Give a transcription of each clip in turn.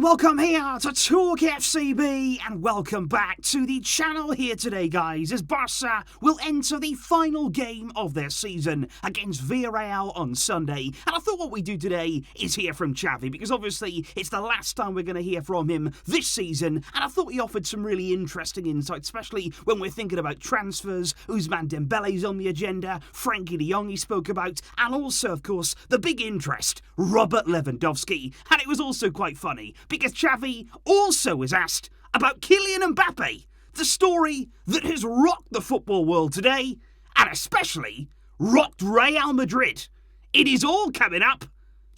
welcome here to TalkFCB and welcome back to the channel here today, guys, as Barça will enter the final game of their season against Villarreal on Sunday. And I thought what we do today is hear from Xavi, because obviously it's the last time we're going to hear from him this season, and I thought he offered some really interesting insights, especially when we're thinking about transfers. Ousmane Dembele's on the agenda, Frankie de Jong he spoke about, and also, of course, the big interest, Robert Lewandowski. And it was also quite funny, because Xavi also was asked about Kylian Mbappe, the story that has rocked the football world today, and especially rocked Real Madrid. It is all coming up,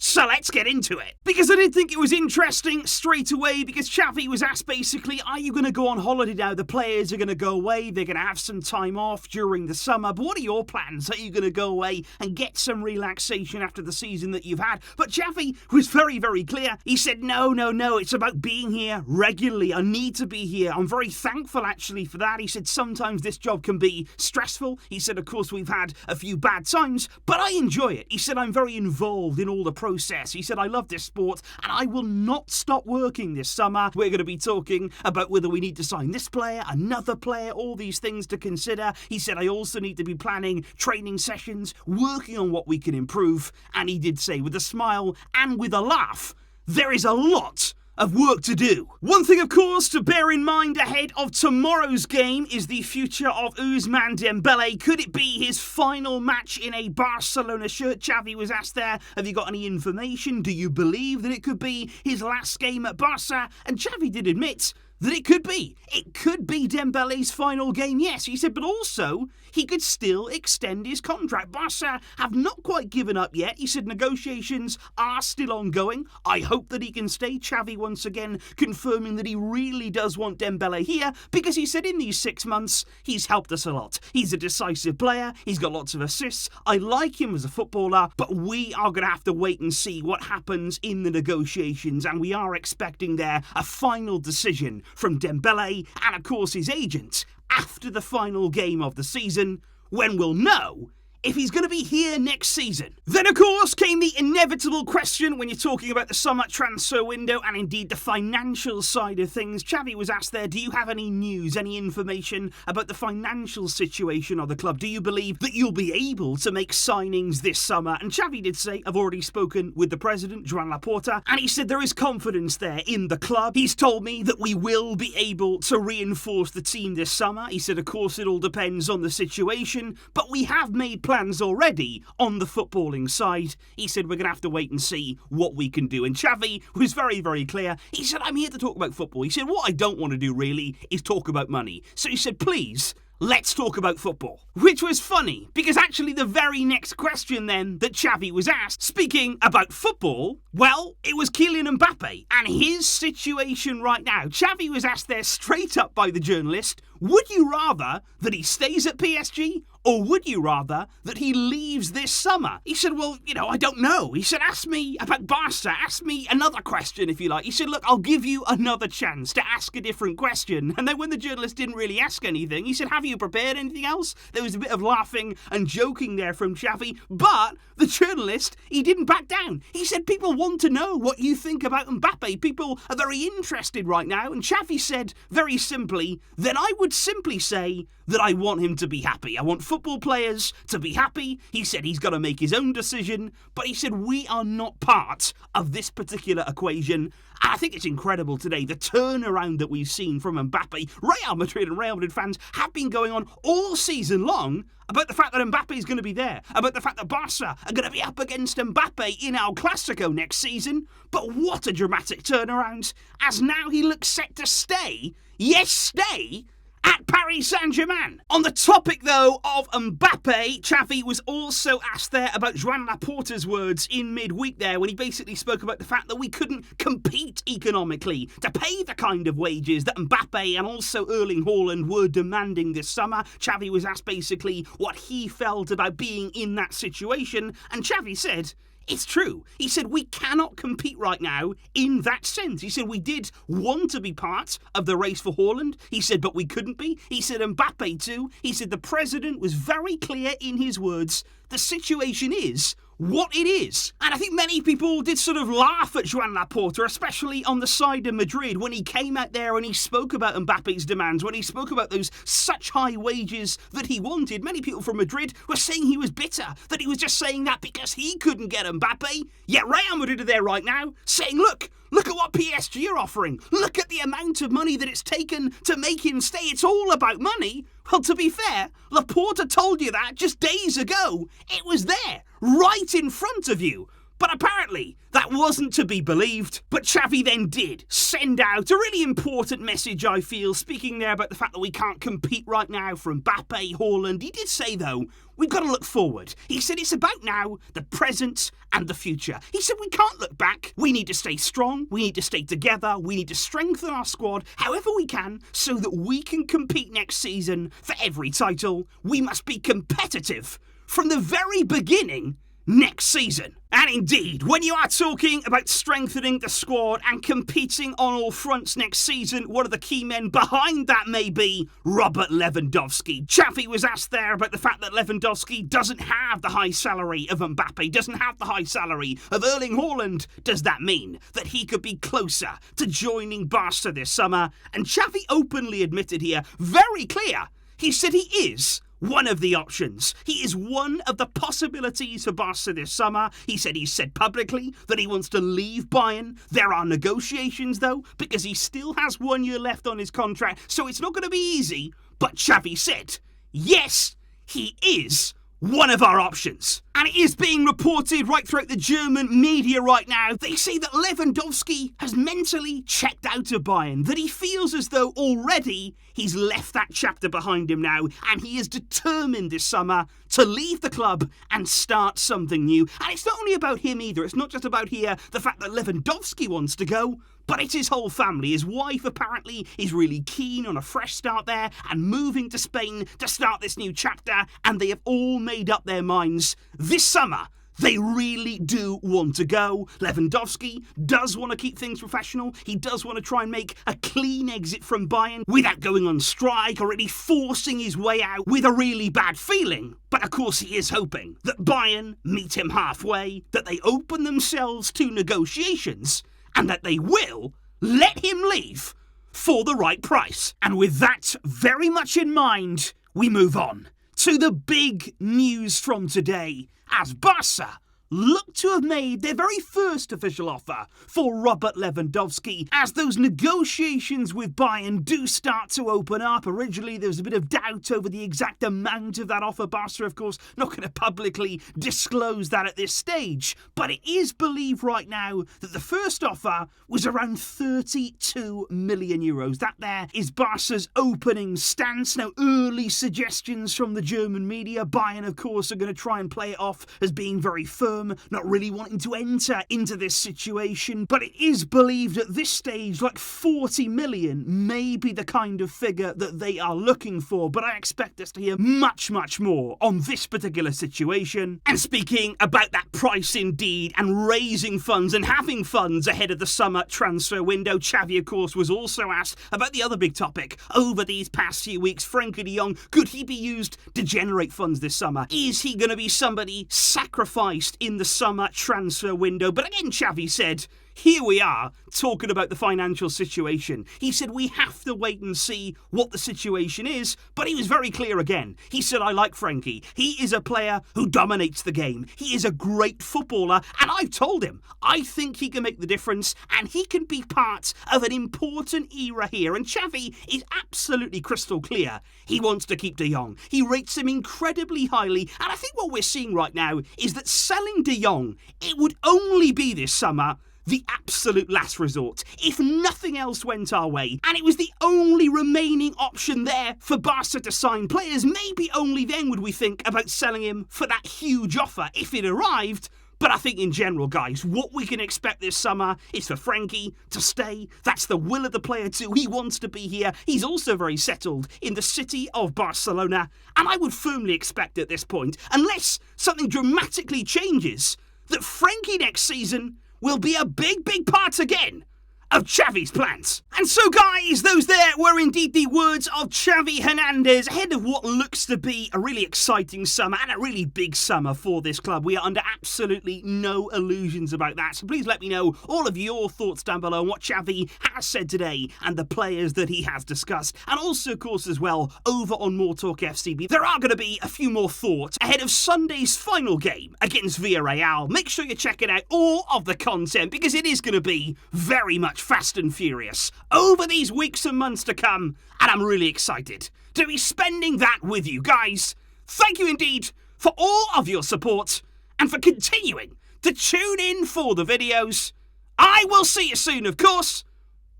so let's get into it. Because I did think it was interesting straight away, because Xavi was asked basically, are you going to go on holiday now? The players are going to go away, they're going to have some time off during the summer, but what are your plans? Are you going to go away and get some relaxation after the season that you've had? But Xavi was very, very clear. He said, no, it's about being here regularly. I need to be here. I'm very thankful actually for that. He said, sometimes this job can be stressful. He said, of course, we've had a few bad times, but I enjoy it. He said, I'm very involved in all the process. He said, I love this sport and I will not stop working this summer. We're going to be talking about whether we need to sign this player, another player, all these things to consider. He said, I also need to be planning training sessions, working on what we can improve. And he did say, with a smile and with a laugh, there is a lot of work to do. One thing, of course, to bear in mind ahead of tomorrow's game is the future of Ousmane Dembele. Could it be his final match in a Barcelona shirt? Xavi was asked there, have you got any information? Do you believe that it could be his last game at Barça? And Xavi did admit that it could be. It could be Dembele's final game, yes. He said, but also, he could still extend his contract. Barça have not quite given up yet. He said negotiations are still ongoing. I hope that he can stay. Xavi once again confirming that he really does want Dembele here, because he said in these 6 months, he's helped us a lot. He's a decisive player. He's got lots of assists. I like him as a footballer, but we are going to have to wait and see what happens in the negotiations, and we are expecting there a final decision from Dembele and, of course, his agent after the final game of the season, when we'll know if he's going to be here next season. Then, of course, came the inevitable question when you're talking about the summer transfer window and indeed the financial side of things. Xavi was asked there, do you have any news, any information about the financial situation of the club? Do you believe that you'll be able to make signings this summer? And Xavi did say, I've already spoken with the president, Joan Laporta, and he said there is confidence there in the club. He's told me that we will be able to reinforce the team this summer. He said, of course, it all depends on the situation, but we have made plans already on the footballing side. He said we're going to have to wait and see what we can do. And Xavi was very, very clear. He said, I'm here to talk about football. He said, what I don't want to do really is talk about money. So he said, please, let's talk about football. Which was funny, because actually the very next question then that Xavi was asked, speaking about football, well, it was Kylian Mbappe and his situation right now. Xavi was asked there straight up by the journalist, would you rather that he stays at PSG or would you rather that he leaves this summer? He said, well, I don't know. He said, ask me about Barca. Ask me another question, if you like. He said, look, I'll give you another chance to ask a different question. And then when the journalist didn't really ask anything, he said, have you prepared anything else? There was a bit of laughing and joking there from Xavi, but the journalist, he didn't back down. He said, people want to know what you think about Mbappe. People are very interested right now. And Xavi said, very simply, then I would simply say that I want him to be happy. I want football players to be happy. He said he's got to make his own decision, but he said we are not part of this particular equation. I think it's incredible today, the turnaround that we've seen from Mbappe. Real Madrid and Real Madrid fans have been going on all season long about the fact that Mbappe is going to be there, about the fact that Barca are going to be up against Mbappe in El Clasico next season. But what a dramatic turnaround, as now he looks set to stay, yes, stay, at Paris Saint-Germain. On the topic, though, of Mbappe, Xavi was also asked there about Joan Laporta's words in midweek there, when he basically spoke about the fact that we couldn't compete economically to pay the kind of wages that Mbappe and also Erling Haaland were demanding this summer. Xavi was asked basically what he felt about being in that situation, and Xavi said, it's true. He said we cannot compete right now in that sense. He said we did want to be part of the race for Haaland. He said, but we couldn't be. He said Mbappe too. He said the president was very clear in his words. The situation is what it is. And I think many people did sort of laugh at Joan Laporta, especially on the side of Madrid, when he came out there and he spoke about Mbappe's demands, when he spoke about those such high wages that he wanted. Many people from Madrid were saying he was bitter, that he was just saying that because he couldn't get Mbappe. Yet Real Madrid are there right now saying, look at what PSG are offering. Look at the amount of money that it's taken to make him stay. It's all about money. Well, to be fair, Laporta told you that just days ago. It was there, right in front of you. But apparently, that wasn't to be believed. But Xavi then did send out a really important message, I feel, speaking there about the fact that we can't compete right now for Mbappe, Haaland. He did say, though, we've got to look forward. He said it's about now, the present and the future. He said we can't look back. We need to stay strong. We need to stay together. We need to strengthen our squad however we can so that we can compete next season for every title. We must be competitive from the very beginning next season. And indeed, when you are talking about strengthening the squad and competing on all fronts next season, one of the key men behind that may be Robert Lewandowski. Xavi was asked there about the fact that Lewandowski doesn't have the high salary of Mbappe, doesn't have the high salary of Erling Haaland. Does that mean that he could be closer to joining Barca this summer? And Xavi openly admitted here, very clear, he said he is one of the options. He is one of the possibilities for Barca this summer. He said publicly that he wants to leave Bayern. There are negotiations, though, because he still has 1 year left on his contract, so it's not going to be easy. But Xavi said, yes, he is one of our options. And it is being reported right throughout the German media right now. They say that Lewandowski has mentally checked out of Bayern, that he feels as though already he's left that chapter behind him now, and he is determined this summer to leave the club and start something new. And it's not only about him either. It's not just about here the fact that Lewandowski wants to go, but it's his whole family. His wife apparently is really keen on a fresh start there and moving to Spain to start this new chapter, and they have all made up their minds this summer. They really do want to go. Lewandowski does want to keep things professional. He does want to try and make a clean exit from Bayern without going on strike or really forcing his way out with a really bad feeling. But of course he is hoping that Bayern meet him halfway, that they open themselves to negotiations, and that they will let him leave for the right price. And with that very much in mind, we move on to the big news from today, as Barca look to have made their very first official offer for Robert Lewandowski, as those negotiations with Bayern do start to open up. Originally, there was a bit of doubt over the exact amount of that offer. Barca, of course, not going to publicly disclose that at this stage, but it is believed right now that the first offer was around 32 million euros. That there is Barca's opening stance. Now, early suggestions from the German media, Bayern, of course, are going to try and play it off as being very firm, not really wanting to enter into this situation, but it is believed at this stage like 40 million may be the kind of figure that they are looking for, but I expect us to hear much more on this particular situation. And speaking about that price indeed, and raising funds and having funds ahead of the summer transfer window, Xavi, of course, was also asked about the other big topic over these past few weeks. Frenkie de Jong, could he be used to generate funds this summer? Is he going to be somebody sacrificed in the summer transfer window? But again, Xavi said, here we are talking about the financial situation. He said we have to wait and see what the situation is, but he was very clear again. He said, I like Frenkie. He is a player who dominates the game. He is a great footballer, and I've told him I think he can make the difference and he can be part of an important era here. And Xavi is absolutely crystal clear. He wants to keep de Jong. He rates him incredibly highly, and I think what we're seeing right now is that selling de Jong, it would only be this summer the absolute last resort, if nothing else went our way, and it was the only remaining option there for Barca to sign players. Maybe only then would we think about selling him for that huge offer if it arrived. But I think in general, guys, what we can expect this summer is for Frenkie to stay. That's the will of the player too. He wants to be here. He's also very settled in the city of Barcelona, and I would firmly expect at this point, unless something dramatically changes, that Frenkie next season will be a big part again of Xavi's plans. And so guys, those there were indeed the words of Xavi Hernandez ahead of what looks to be a really exciting summer and a really big summer for this club. We are under absolutely no illusions about that, so please let me know all of your thoughts down below on what Xavi has said today and the players that he has discussed. And also, of course, as well, over on MORETALKFCB, there are going to be a few more thoughts ahead of Sunday's final game against Villarreal. Make sure you're checking out all of the content because it is going to be very much fast and furious over these weeks and months to come, and I'm really excited to be spending that with you guys. Thank you indeed for all of your support and for continuing to tune in for the videos. I will see you soon, of course,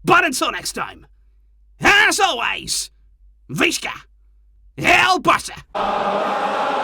but until next time, as always, Visca El Barça!